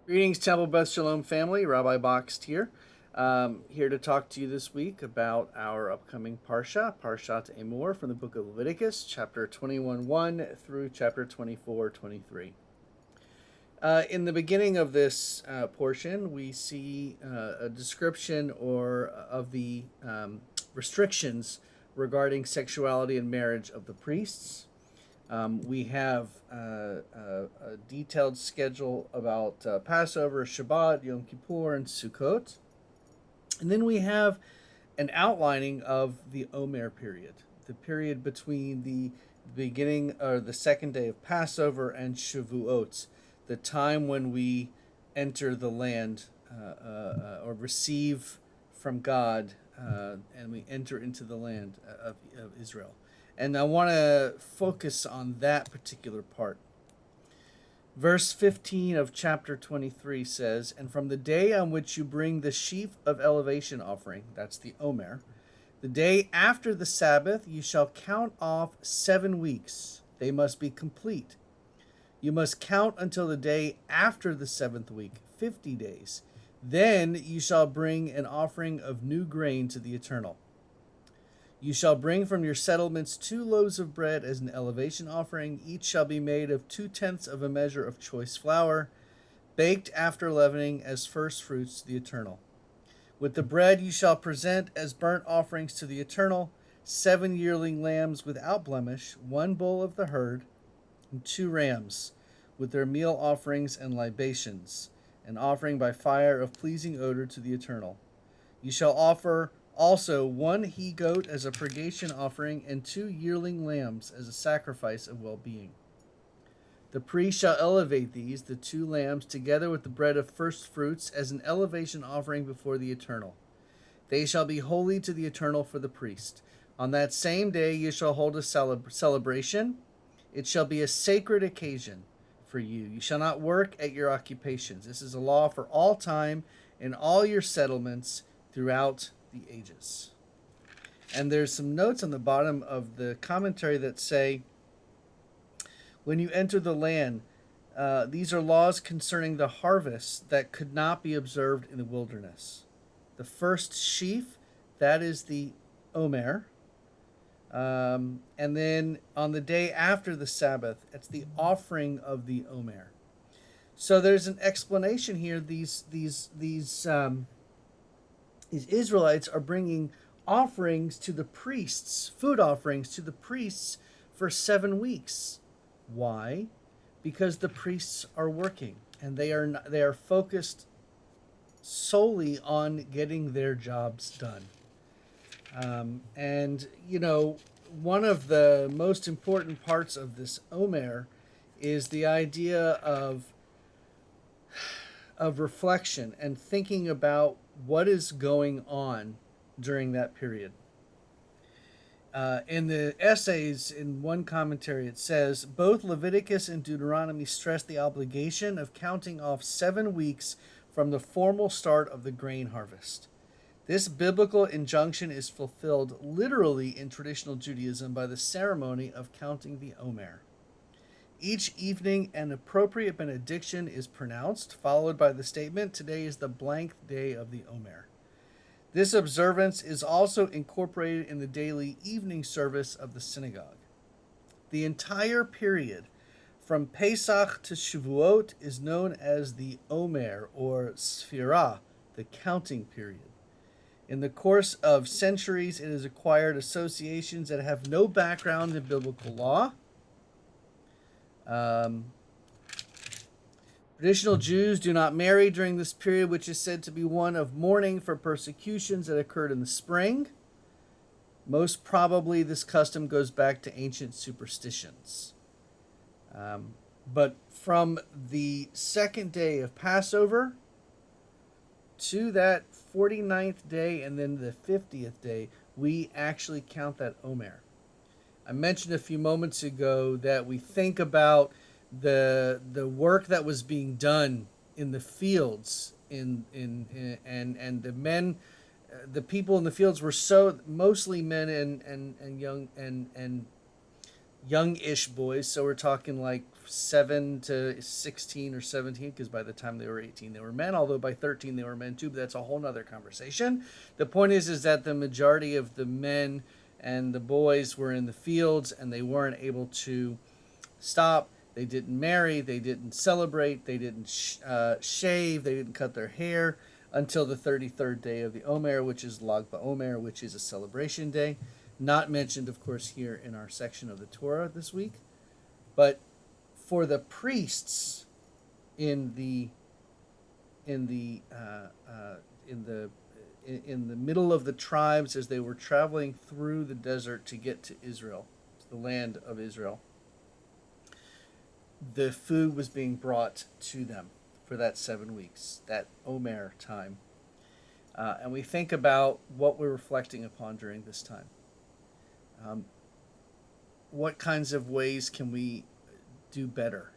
Greetings, Temple Beth Shalom family. Rabbi Boxt here. Here to talk to you this week about our upcoming Parashat Emor from the book of Leviticus, chapter 21:1 through chapter 24:23. In the beginning of this portion, we see a description of the restrictions regarding sexuality and marriage of the priests. We have a detailed schedule about Passover, Shabbat, Yom Kippur, and Sukkot. And then we have an outlining of the Omer period, the period between the beginning or the second day of Passover and Shavuot, the time when we enter the land or receive from God and we enter into the land of Israel. And I want to focus on that particular part. Verse 15 of chapter 23 says, "And from the day on which you bring the sheaf of elevation offering," that's the Omer, "the day after the Sabbath, you shall count off 7 weeks. They must be complete. You must count until the day after the seventh week, 50 days. Then you shall bring an offering of new grain to the Eternal. You shall bring from your settlements 2 loaves of bread as an elevation offering. Each shall be made of 2/10 of a measure of choice flour, baked after leavening as first fruits to the Eternal. With the bread you shall present as burnt offerings to the Eternal 7 yearling lambs without blemish, 1 bull of the herd, and 2 rams, with their meal offerings and libations, an offering by fire of pleasing odor to the Eternal. You shall offer also 1 he-goat as a purgation offering, and 2 yearling lambs as a sacrifice of well-being. The priest shall elevate these, the 2 lambs, together with the bread of first fruits, as an elevation offering before the Eternal. They shall be holy to the Eternal for the priest. On that same day you shall hold a celebration. It shall be a sacred occasion for you. You shall not work at your occupations. This is a law for all time in all your settlements throughout the ages." And there's some notes on the bottom of the commentary that say, when you enter the land, these are laws concerning the harvest that could not be observed in the wilderness. The first sheaf, that is the Omer. And then on the day after the Sabbath, it's the offering of the Omer. So there's an explanation here. These Israelites are bringing offerings to the priests, food offerings to the priests for 7 weeks. Why? Because the priests are working and they are focused solely on getting their jobs done. And one of the most important parts of this Omer is the idea of reflection and thinking about what is going on during that period. In the essays, in one commentary, it says both Leviticus and Deuteronomy stress the obligation of counting off 7 weeks from the formal start of the grain harvest. This biblical injunction is fulfilled literally in traditional Judaism by the ceremony of counting the Omer. Each evening, an appropriate benediction is pronounced, followed by the statement, "Today is the blank day of the Omer." This observance is also incorporated in the daily evening service of the synagogue. The entire period from Pesach to Shavuot is known as the Omer, or Sphirah, the counting period. In the course of centuries, it has acquired associations that have no background in biblical law. Traditional Jews do not marry during this period, which is said to be one of mourning for persecutions that occurred in the spring. Most probably, this custom goes back to ancient superstitions. But from the second day of Passover to that 49th day and then the 50th day, we actually count that Omer. I mentioned a few moments ago that we think about the work that was being done in the fields and the men, the people in the fields were so mostly men and young and young-ish boys. So we're talking like 7 to 16 or 17, because by the time they were 18, they were men. Although by 13, they were men too. But that's a whole nother conversation. The point is that the majority of the men and the boys were in the fields, and they weren't able to stop. They didn't marry. They didn't celebrate. They didn't shave. They didn't cut their hair until the 33rd day of the Omer, which is Lag BaOmer, which is a celebration day. Not mentioned, of course, here in our section of the Torah this week. But for the priests in the in the in the middle of the tribes, as they were traveling through the desert to get to Israel, to the land of Israel, the food was being brought to them for that 7 weeks, that Omer time. And we think about what we're reflecting upon during this time. What kinds of ways can we do better?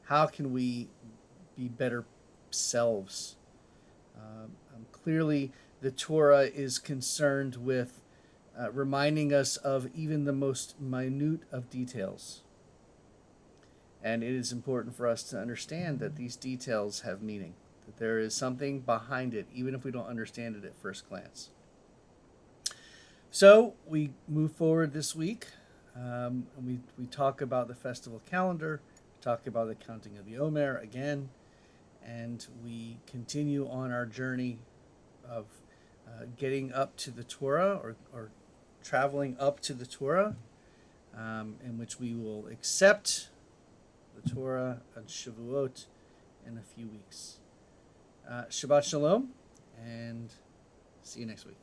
How can we be better selves? Clearly, the Torah is concerned with reminding us of even the most minute of details. And it is important for us to understand that these details have meaning, that there is something behind it, even if we don't understand it at first glance. So we move forward this week. And we talk about the festival calendar, talk about the counting of the Omer again, and we continue on our journey of getting up to the Torah, or traveling up to the Torah, in which we will accept the Torah on Shavuot in a few weeks. Shabbat Shalom, and see you next week.